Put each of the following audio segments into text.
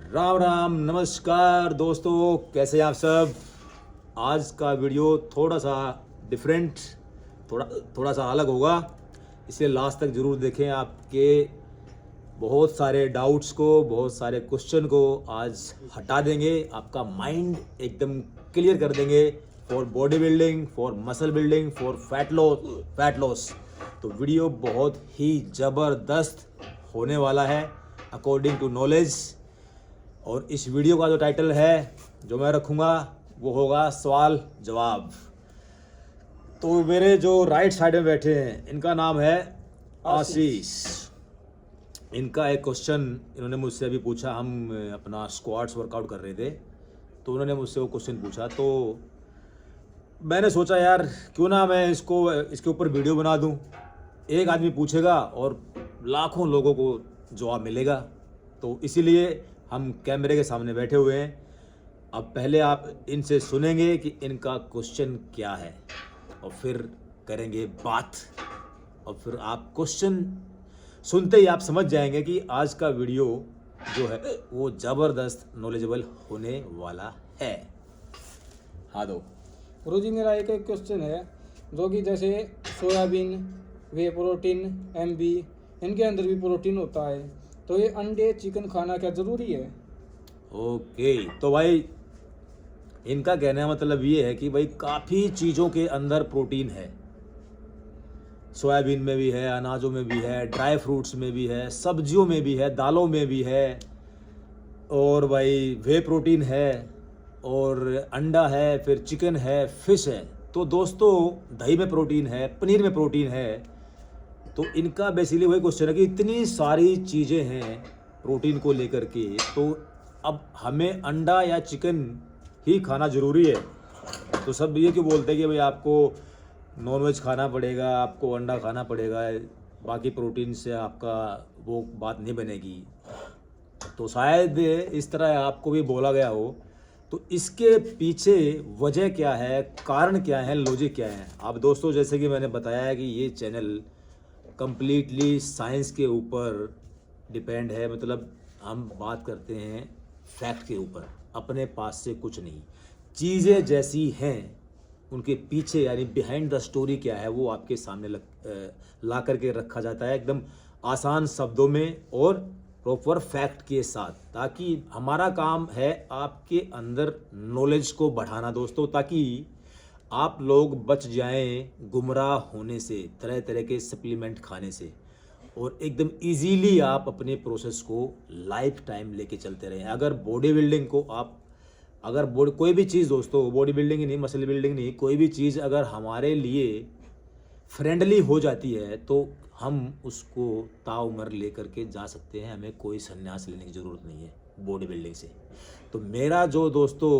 राम राम नमस्कार दोस्तों, कैसे हैं आप सब। आज का वीडियो थोड़ा सा डिफरेंट, थोड़ा थोड़ा सा अलग होगा, इसलिए लास्ट तक ज़रूर देखें। आपके बहुत सारे डाउट्स को, बहुत सारे क्वेश्चन को आज हटा देंगे, आपका माइंड एकदम क्लियर कर देंगे for body building, for muscle building, for fat loss. तो वीडियो बहुत ही ज़बरदस्त होने वाला है अकॉर्डिंग टू नॉलेज। और इस वीडियो का जो टाइटल है जो मैं रखूँगा वो होगा सवाल जवाब। तो मेरे जो राइट साइड में बैठे हैं इनका नाम है आशीष। इनका एक क्वेश्चन इन्होंने मुझसे अभी पूछा, हम अपना स्क्वाट्स वर्कआउट कर रहे थे तो उन्होंने मुझसे वो क्वेश्चन पूछा, तो मैंने सोचा यार क्यों ना मैं इसके ऊपर वीडियो बना दूं। एक आदमी पूछेगा और लाखों लोगों को जवाब मिलेगा, तो इसीलिए हम कैमरे के सामने बैठे हुए हैं। अब पहले आप इनसे सुनेंगे कि इनका क्वेश्चन क्या है और फिर करेंगे बात, और फिर आप क्वेश्चन सुनते ही आप समझ जाएंगे कि आज का वीडियो जो है वो ज़बरदस्त नॉलेजेबल होने वाला है। हाँ दो गुरुजी, मेरा एक क्वेश्चन है जो कि जैसे सोयाबीन, वे प्रोटीन, एमबी, इनके अंदर भी प्रोटीन होता है, तो ये अंडे चिकन खाना क्या ज़रूरी है? ओके, तो भाई इनका कहने का मतलब ये है कि भाई काफ़ी चीज़ों के अंदर प्रोटीन है। सोयाबीन में भी है, अनाजों में भी है, ड्राई फ्रूट्स में भी है, सब्जियों में भी है, दालों में भी है, और भाई वे प्रोटीन है, और अंडा है, फिर चिकन है, फिश है। तो दोस्तों दही में प्रोटीन है, पनीर में प्रोटीन है। तो इनका बेसिकली वही क्वेश्चन है कि इतनी सारी चीज़ें हैं प्रोटीन को लेकर के, तो अब हमें अंडा या चिकन ही खाना ज़रूरी है। तो सब ये क्यों बोलते हैं कि भाई आपको नॉनवेज खाना पड़ेगा, आपको अंडा खाना पड़ेगा, बाकी प्रोटीन से आपका वो बात नहीं बनेगी। तो शायद इस तरह आपको भी बोला गया हो। तो इसके पीछे वजह क्या है, कारण क्या है, लॉजिक क्या है। अब दोस्तों जैसे कि मैंने बताया है कि ये चैनल कंप्लीटली साइंस के ऊपर डिपेंड है, मतलब हम बात करते हैं फैक्ट के ऊपर, अपने पास से कुछ नहीं। चीज़ें जैसी हैं उनके पीछे यानी बिहाइंड द स्टोरी क्या है वो आपके सामने ला करके रखा जाता है एकदम आसान शब्दों में और प्रॉपर फैक्ट के साथ, ताकि हमारा काम है आपके अंदर नॉलेज को बढ़ाना दोस्तों, ताकि आप लोग बच जाएं गुमराह होने से, तरह तरह के सप्लीमेंट खाने से, और एकदम इजीली आप अपने प्रोसेस को लाइफ टाइम लेके चलते रहें। अगर बॉडी बिल्डिंग को आप कोई भी चीज़ दोस्तों, बॉडी बिल्डिंग ही नहीं, मसल बिल्डिंग नहीं, कोई भी चीज़ अगर हमारे लिए फ्रेंडली हो जाती है तो हम उसको ताउम्र ले करके जा सकते हैं। हमें कोई संन्यास लेने की ज़रूरत नहीं है बॉडी बिल्डिंग से। तो मेरा जो दोस्तों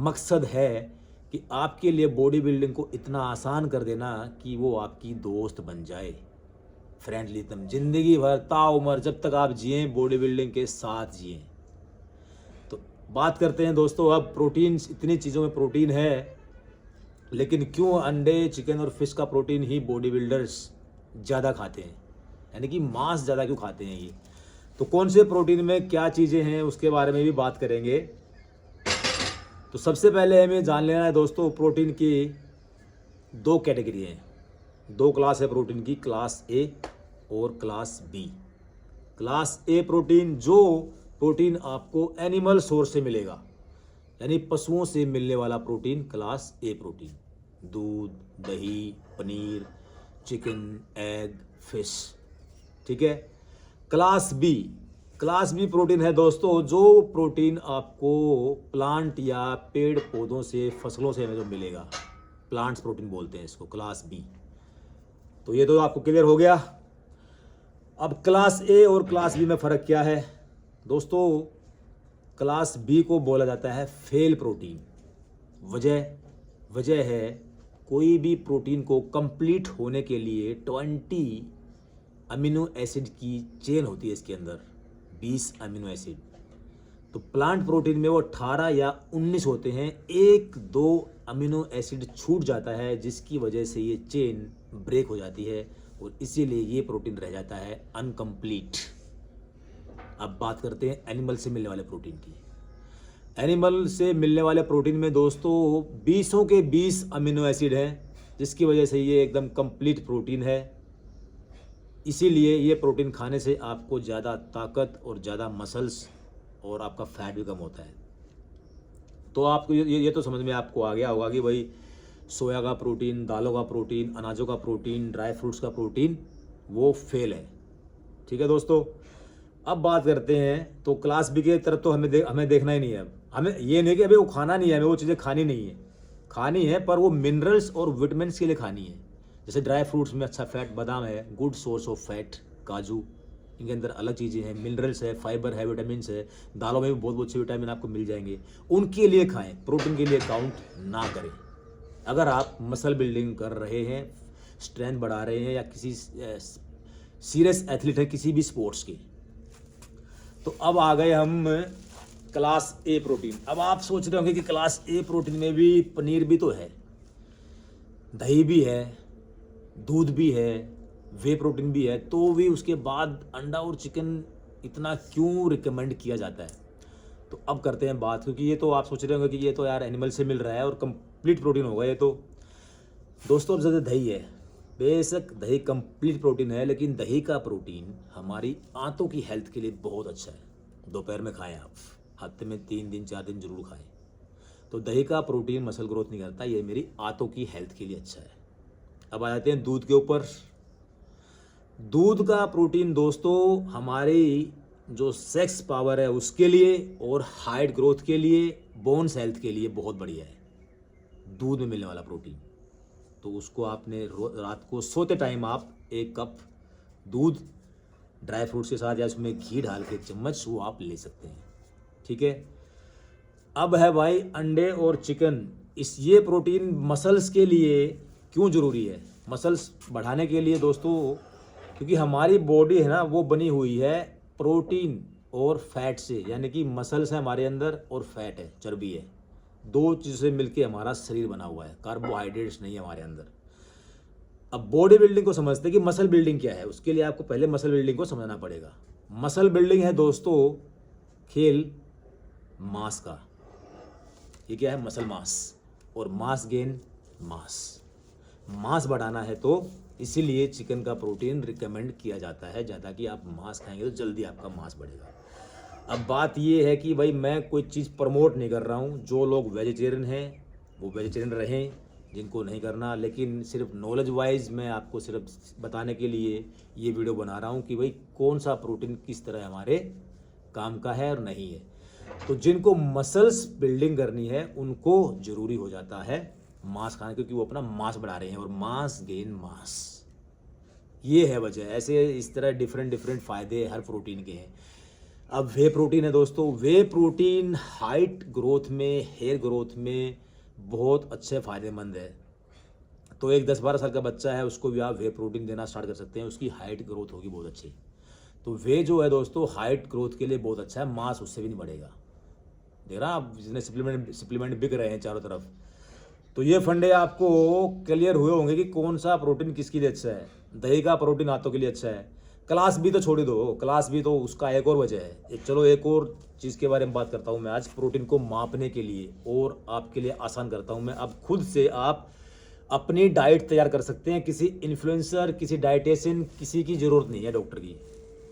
मकसद है कि आपके लिए बॉडी बिल्डिंग को इतना आसान कर देना कि वो आपकी दोस्त बन जाए, फ्रेंडली एकदम, ज़िंदगी भर ताउम्र जब तक आप जिए बॉडी बिल्डिंग के साथ जिए। तो बात करते हैं दोस्तों अब प्रोटीन, इतनी चीज़ों में प्रोटीन है, लेकिन क्यों अंडे, चिकन और फिश का प्रोटीन ही बॉडी बिल्डर्स ज़्यादा खाते हैं, यानी कि मांस ज़्यादा क्यों खाते हैं ये। तो कौन से प्रोटीन में क्या चीज़ें हैं उसके बारे में भी बात करेंगे। तो सबसे पहले हमें जान लेना है दोस्तों, प्रोटीन की दो कैटेगरी हैं, दो क्लास है प्रोटीन की, क्लास ए और class B. Class A protein, जो प्रोटीन आपको एनिमल सोर्स से मिलेगा, यानी पशुओं से मिलने वाला प्रोटीन, क्लास ए प्रोटीन, दूध, दही, पनीर, चिकन, एग, फिश, ठीक है। क्लास बी प्रोटीन है दोस्तों, जो प्रोटीन आपको प्लांट या पेड़ पौधों से, फसलों से जो मिलेगा, प्लांट्स प्रोटीन बोलते हैं इसको, क्लास बी। तो ये तो आपको क्लियर हो गया। अब क्लास ए और क्लास बी में फ़र्क क्या है दोस्तों। क्लास बी को बोला जाता है फेल प्रोटीन। वजह है कोई भी प्रोटीन को कंप्लीट होने के लिए 20 अमीनो एसिड की चेन होती है इसके अंदर, 20 अमीनो एसिड। तो प्लांट प्रोटीन में वो 18 या 19 होते हैं, 1-2 अमीनो एसिड छूट जाता है जिसकी वजह से ये चेन ब्रेक हो जाती है और इसीलिए ये प्रोटीन रह जाता है अनकम्प्लीट। अब बात करते हैं एनिमल से मिलने वाले प्रोटीन की। एनिमल से मिलने वाले प्रोटीन में दोस्तों 20 के 20 अमीनो एसिड हैं, जिसकी वजह से ये एकदम कंप्लीट प्रोटीन है। इसीलिए ये प्रोटीन खाने से आपको ज़्यादा ताकत और ज़्यादा मसल्स और आपका फैट भी कम होता है। तो आपको ये तो समझ में आपको आ गया होगा कि भाई सोया का प्रोटीन, दालों का प्रोटीन, अनाजों का प्रोटीन, ड्राई फ्रूट्स का प्रोटीन वो फेल है। ठीक है दोस्तों, अब बात करते हैं तो क्लास बी की तरफ तो हमें देखना ही नहीं है। अब हमें ये नहीं कि अभी वो खाना नहीं है, हमें वो चीज़ें खानी नहीं है, खानी है पर वो मिनरल्स और विटामिन के लिए खानी है। जैसे ड्राई फ्रूट्स में अच्छा फैट, बादाम है गुड सोर्स ऑफ फैट, काजू, इनके अंदर अलग चीज़ें हैं, मिनरल्स है, फाइबर है, विटामिन है। दालों में भी बहुत अच्छे विटामिन आपको मिल जाएंगे, उनके लिए खाएं, प्रोटीन के लिए काउंट ना करें। अगर आप मसल बिल्डिंग कर रहे हैं, स्ट्रेंथ बढ़ा रहे हैं या किसी सीरियस एथलीट है किसी भी स्पोर्ट्स की। तो अब आ गए हम क्लास ए प्रोटीन। अब आप सोच रहे होंगे कि क्लास ए प्रोटीन में भी पनीर भी तो है, दही भी है, दूध भी है, वे प्रोटीन भी है, तो भी उसके बाद अंडा और चिकन इतना क्यों रिकमेंड किया जाता है। तो अब करते हैं बात, क्योंकि ये तो आप सोच रहे होंगे कि ये तो यार एनिमल से मिल रहा है और कंप्लीट प्रोटीन होगा ये तो। दोस्तों अब ज़्यादा दही है, बेशक दही कंप्लीट प्रोटीन है, लेकिन दही का प्रोटीन हमारी आंतों की हेल्थ के लिए बहुत अच्छा है। दोपहर में खाएं आप, हफ्ते में 3 दिन 4 दिन जरूर खाएं। तो दही का प्रोटीन मसल ग्रोथ नहीं करता, ये मेरी आंतों की हेल्थ के लिए अच्छा है। अब आ जाते हैं दूध के ऊपर। दूध का प्रोटीन दोस्तों हमारी जो सेक्स पावर है उसके लिए और हाइट ग्रोथ के लिए, बोन्स हेल्थ के लिए बहुत बढ़िया है दूध में मिलने वाला प्रोटीन। तो उसको आपने रात को सोते टाइम आप 1 कप दूध ड्राई फ्रूट्स के साथ या उसमें घी डाल के 1 चम्मच वो आप ले सकते हैं। ठीक है, अब है भाई अंडे और चिकन। ये प्रोटीन मसल्स के लिए क्यों ज़रूरी है? मसल्स बढ़ाने के लिए दोस्तों, क्योंकि हमारी बॉडी है ना वो बनी हुई है प्रोटीन और फैट से, यानी कि मसल्स है हमारे अंदर और फैट है, चर्बी है, 2 चीज़ों से मिलके हमारा शरीर बना हुआ है, कार्बोहाइड्रेट्स नहीं है हमारे अंदर। अब बॉडी बिल्डिंग को समझते हैं कि मसल बिल्डिंग क्या है, उसके लिए आपको पहले मसल बिल्डिंग को समझना पड़ेगा। मसल बिल्डिंग है दोस्तों खेल मास का। ये क्या है? मसल मास, और मास गेन मास बढ़ाना है तो इसीलिए चिकन का प्रोटीन रिकमेंड किया जाता है ज़्यादा, कि आप मांस खाएंगे तो जल्दी आपका मांस बढ़ेगा। अब बात ये है कि भाई मैं कोई चीज़ प्रमोट नहीं कर रहा हूँ, जो लोग वेजिटेरियन हैं वो वेजिटेरियन रहें, जिनको नहीं करना, लेकिन सिर्फ नॉलेज वाइज मैं आपको सिर्फ बताने के लिए ये वीडियो बना रहा हूँ कि भाई कौन सा प्रोटीन किस तरह हमारे काम का है और नहीं है। तो जिनको मसल्स बिल्डिंग करनी है उनको ज़रूरी हो जाता है मांस खाना, क्योंकि वो अपना मांस बढ़ा रहे हैं, और मांस गेन मास, ये है वजह। ऐसे इस तरह डिफरेंट फ़ायदे हर प्रोटीन के हैं। अब वे प्रोटीन है दोस्तों, वे प्रोटीन हाइट ग्रोथ में, हेयर ग्रोथ में बहुत अच्छे फ़ायदेमंद है। तो एक 10-12 साल का बच्चा है उसको भी आप वे प्रोटीन देना स्टार्ट कर सकते हैं, उसकी हाइट ग्रोथ होगी बहुत अच्छी। तो वे जो है दोस्तों हाइट ग्रोथ के लिए बहुत अच्छा है, मांस उससे भी नहीं बढ़ेगा। देख रहा आप, जितने सप्लीमेंट बिक रहे हैं चारों तरफ। तो ये फंडे आपको क्लियर हुए होंगे कि कौन सा प्रोटीन किसके लिए अच्छा है। दही का प्रोटीन हाथों के लिए अच्छा है। क्लास बी तो छोड़ दो, क्लास बी तो उसका एक और वजह है। चलो एक और चीज़ के बारे में बात करता हूँ मैं आज, प्रोटीन को मापने के लिए और आपके लिए आसान करता हूँ मैं। अब खुद से आप अपनी डाइट तैयार कर सकते हैं, किसी इन्फ्लुएंसर, किसी डाइटेशियन, किसी की ज़रूरत नहीं है, डॉक्टर की।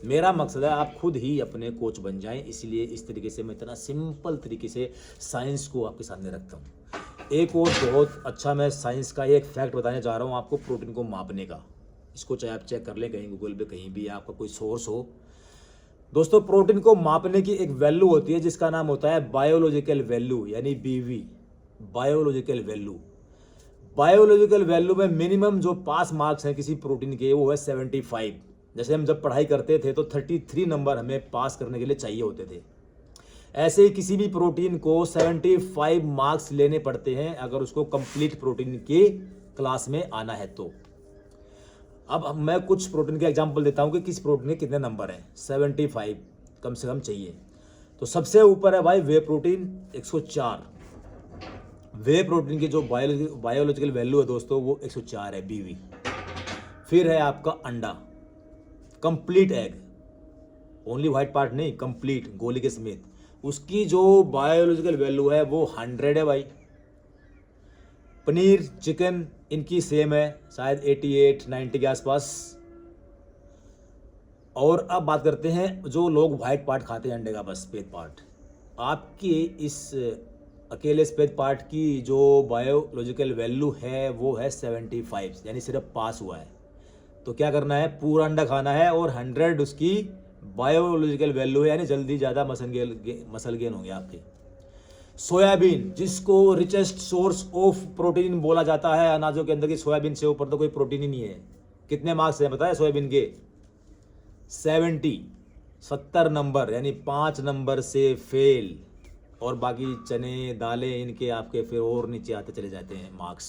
मेरा मकसद है आप खुद ही अपने कोच बन जाएं, इसलिए इस तरीके से मैं इतना सिंपल तरीके से साइंस को आपके सामने रखता हूँ। एक और बहुत अच्छा मैं साइंस का एक फैक्ट बताने जा रहा हूँ आपको प्रोटीन को मापने का। इसको चाहे आप चेक कर लें कहीं गूगल पे, कहीं भी आपका कोई सोर्स हो। दोस्तों प्रोटीन को मापने की एक वैल्यू होती है जिसका नाम होता है बायोलॉजिकल वैल्यू, यानी BV, biological value. Biological value में मिनिमम जो पास मार्क्स हैं किसी प्रोटीन के वो है 75। जैसे हम जब पढ़ाई करते थे तो 33 नंबर हमें पास करने के लिए चाहिए होते थे। ऐसे ही किसी भी प्रोटीन को 75 मार्क्स लेने पड़ते हैं अगर उसको कंप्लीट प्रोटीन के क्लास में आना है तो। अब मैं कुछ प्रोटीन के एग्जांपल देता हूं कि किस प्रोटीन के कितने नंबर हैं। 75 कम से कम चाहिए। तो सबसे ऊपर है भाई वे प्रोटीन 104। वे प्रोटीन की जो बायोलॉजिकल वैल्यू है दोस्तों वो 104 है, BV। फिर है आपका अंडा, complete egg, only white part नहीं, कंप्लीट गोली के समेत, उसकी जो बायोलॉजिकल वैल्यू है वो 100 है भाई। पनीर चिकन इनकी सेम है, शायद 88-90 के आसपास। और अब बात करते हैं जो लोग वाइट पार्ट खाते हैं अंडे का, बस सफेद पार्ट, आपकी इस अकेले सफेद पार्ट की जो बायोलॉजिकल वैल्यू है वो है 75, यानी सिर्फ पास हुआ है। तो क्या करना है, पूरा अंडा खाना है और 100 उसकी बायोलॉजिकल वैल्यू है, यानी जल्दी ज़्यादा मसल गेन होंगे आपके। सोयाबीन, जिसको रिचेस्ट सोर्स ऑफ प्रोटीन बोला जाता है अनाजों के अंदर की, सोयाबीन से ऊपर तो कोई प्रोटीन ही नहीं है। कितने मार्क्स हैं पता है सोयाबीन के? 70 नंबर, यानी 5 नंबर से फेल। और बाकी चने दालें इनके आपके फिर और नीचे आते चले जाते हैं मार्क्स।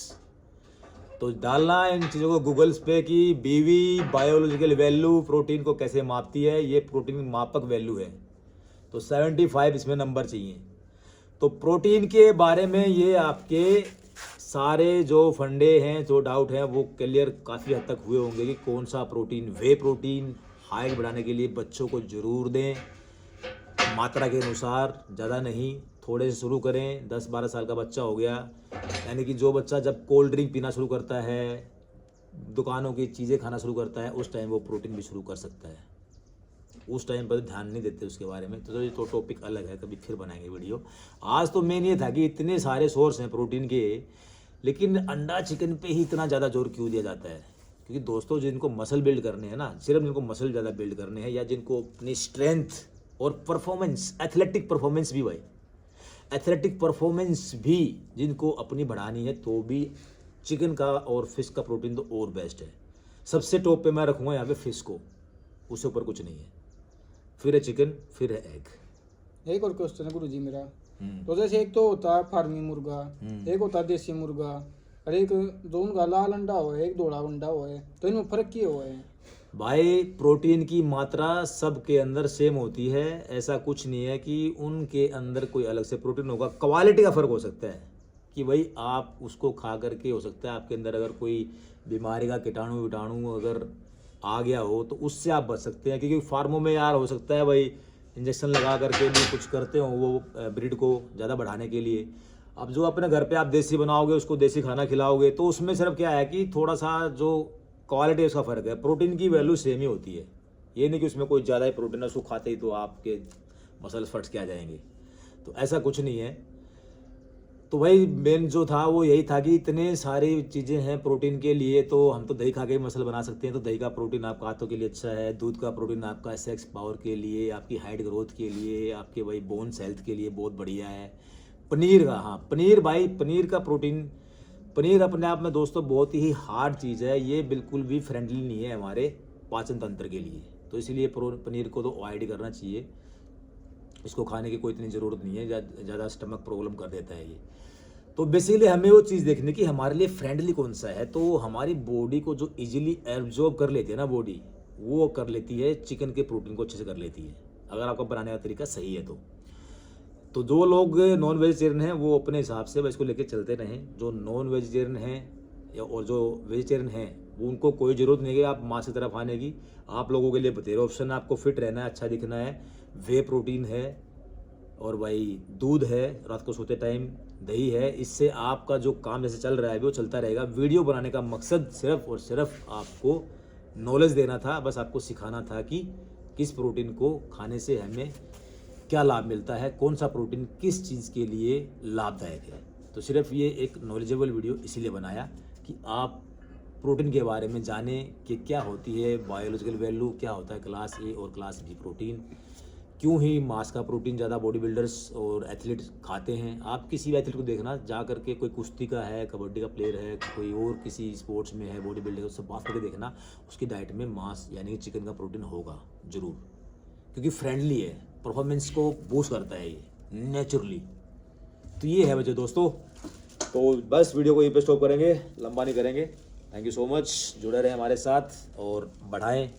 तो डालना इन चीज़ों को गूगल्स पे कि बीवी बायोलॉजिकल वैल्यू प्रोटीन को कैसे मापती है, ये प्रोटीन मापक वैल्यू है। तो 75 इसमें नंबर चाहिए। तो प्रोटीन के बारे में ये आपके सारे जो फंडे हैं, जो डाउट हैं, वो क्लियर काफ़ी हद तक हुए होंगे कि कौन सा प्रोटीन, वे प्रोटीन हाइट बढ़ाने के लिए बच्चों को ज़रूर दें, मात्रा के अनुसार, ज़्यादा नहीं, थोड़े से शुरू करें। 10-12 साल का बच्चा हो गया, यानी कि जो बच्चा जब कोल्ड ड्रिंक पीना शुरू करता है, दुकानों की चीज़ें खाना शुरू करता है, उस टाइम वो प्रोटीन भी शुरू कर सकता है। उस टाइम पर ध्यान नहीं देते उसके बारे में। तो ये तो टॉपिक अलग है, कभी फिर बनाएंगे वीडियो। आज तो मेन ये था कि इतने सारे सोर्स हैं प्रोटीन के, लेकिन अंडा चिकन पे ही इतना ज़्यादा जोर क्यों दिया जाता है? क्योंकि दोस्तों जिनको मसल बिल्ड करने हैं ना, सिर्फ जिनको मसल ज़्यादा बिल्ड करने हैं, या जिनको अपनी स्ट्रेंथ और परफॉर्मेंस, एथलेटिक परफॉर्मेंस भी भाई, एथलेटिक परफॉर्मेंस भी जिनको अपनी बढ़ानी है, तो भी चिकन का और फिश का प्रोटीन तो और बेस्ट है। सबसे टॉप पे मैं रखूँगा यहाँ पे फिश को, उससे ऊपर कुछ नहीं है। फिर है चिकन, फिर है एग। एक और क्वेश्चन है गुरु जी मेरा। तो जैसे एक तो होता है फार्मी मुर्गा, एक होता है देसी मुर्गा, और एक जो उनका लाल अंडा हो है, एक धोड़ा अंडा हो है, तो इनमें फर्क क्या हुआ है? भाई प्रोटीन की मात्रा सबके अंदर सेम होती है, ऐसा कुछ नहीं है कि उनके अंदर कोई अलग से प्रोटीन होगा। क्वालिटी का फ़र्क हो सकता है कि भाई आप उसको खा करके, हो सकता है आपके अंदर अगर कोई बीमारी का कीटाणु अगर आ गया हो तो उससे आप बच सकते हैं। क्योंकि फार्मों में यार हो सकता है भाई इंजेक्शन लगा करके भी कुछ करते हो वो ब्रीड को ज़्यादा बढ़ाने के लिए। अब जो अपने घर पे आप देसी बनाओगे, उसको देसी खाना खिलाओगे, तो उसमें सिर्फ क्या है कि थोड़ा सा जो क्वालिटी उसका फ़र्क है। प्रोटीन की वैल्यू सेम ही होती है, ये नहीं कि उसमें कोई ज़्यादा ही प्रोटीन है, उसको खाते ही तो आपके मसल्स फट के आ जाएंगे, तो ऐसा कुछ नहीं है। तो भाई मेन जो था वो यही था कि इतने सारी चीज़ें हैं प्रोटीन के लिए, तो हम तो दही खा के मसल बना सकते हैं। तो दही का प्रोटीन आपका हाथों के लिए अच्छा है, दूध का प्रोटीन आपका सेक्स पावर के लिए, आपकी हाइट ग्रोथ के लिए, आपके भाई बोन्स हेल्थ के लिए बहुत बढ़िया है। पनीर का, हाँ पनीर भाई, पनीर का प्रोटीन, पनीर अपने आप में दोस्तों बहुत ही हार्ड चीज़ है, ये बिल्कुल भी फ्रेंडली नहीं है हमारे पाचन तंत्र के लिए। तो इसीलिए पनीर को तो अवॉइड करना चाहिए, इसको खाने की कोई इतनी ज़रूरत नहीं है, ज़्यादा स्टमक प्रॉब्लम कर देता है ये। तो बेसिकली हमें वो चीज़ देखनी कि हमारे लिए फ्रेंडली कौन सा है। तो हमारी बॉडी को जो इजीली एब्जॉर्ब कर लेती है ना बॉडी, वो कर लेती है चिकन के प्रोटीन को अच्छे से कर लेती है, अगर आपका बनाने का तरीका सही है तो जो लोग नॉन वेजिटेरियन हैं वो अपने हिसाब से इसको लेके चलते रहें। जो नॉन वेजिटेरियन हैं और जो वेजिटेरियन हैं वो उनको कोई ज़रूरत नहीं है आप मांस की तरफ आने की। आप लोगों के लिए बतेरे ऑप्शन है, आपको फिट रहना है, अच्छा दिखना है, वे प्रोटीन है और भाई दूध है, रात को सोते टाइम दही है। इससे आपका जो काम जैसे चल रहा है वो चलता रहेगा। वीडियो बनाने का मकसद सिर्फ और सिर्फ आपको नॉलेज देना था, बस आपको सिखाना था कि किस प्रोटीन को खाने से हमें क्या लाभ मिलता है, कौन सा प्रोटीन किस चीज़ के लिए लाभदायक है। तो सिर्फ ये एक नॉलेजेबल वीडियो इसीलिए बनाया कि आप प्रोटीन के बारे में जानें कि क्या होती है बायोलॉजिकल वैल्यू, क्या होता है क्लास ए और क्लास बी प्रोटीन, क्यों ही मांस का प्रोटीन ज़्यादा बॉडी बिल्डर्स और एथलीट खाते हैं। आप किसी भी एथलीट को देखना, जा करके कोई कुश्ती का है, कबड्डी का प्लेयर है, कोई और किसी स्पोर्ट्स में है, बॉडी बिल्डर, उससे बात करके देखना, उसकी डाइट में मांस यानी कि चिकन का प्रोटीन होगा ज़रूर, क्योंकि फ्रेंडली है, परफॉर्मेंस को बूस्ट करता है ये नेचुरली। तो ये है वजह दोस्तों। तो बस वीडियो को यहीं पे स्टॉप करेंगे, लंबा नहीं करेंगे। थैंक यू सो मच, जुड़े रहें हमारे साथ और बढ़ाएं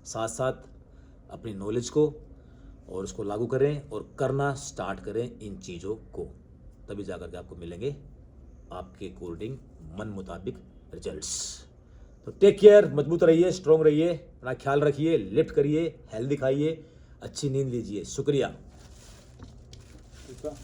साथ साथ अपनी नॉलेज को और उसको लागू करें और करना स्टार्ट करें इन चीज़ों को, तभी जाकर के आपको मिलेंगे आपके अकॉर्डिंग मन मुताबिक रिजल्ट्स। तो टेक केयर, मजबूत रहिए, स्ट्रॉन्ग रहिए, अपना ख्याल रखिए, लिफ्ट करिए, हेल्दी खाइए, अच्छी नींद लीजिए। शुक्रिया। ठीक है।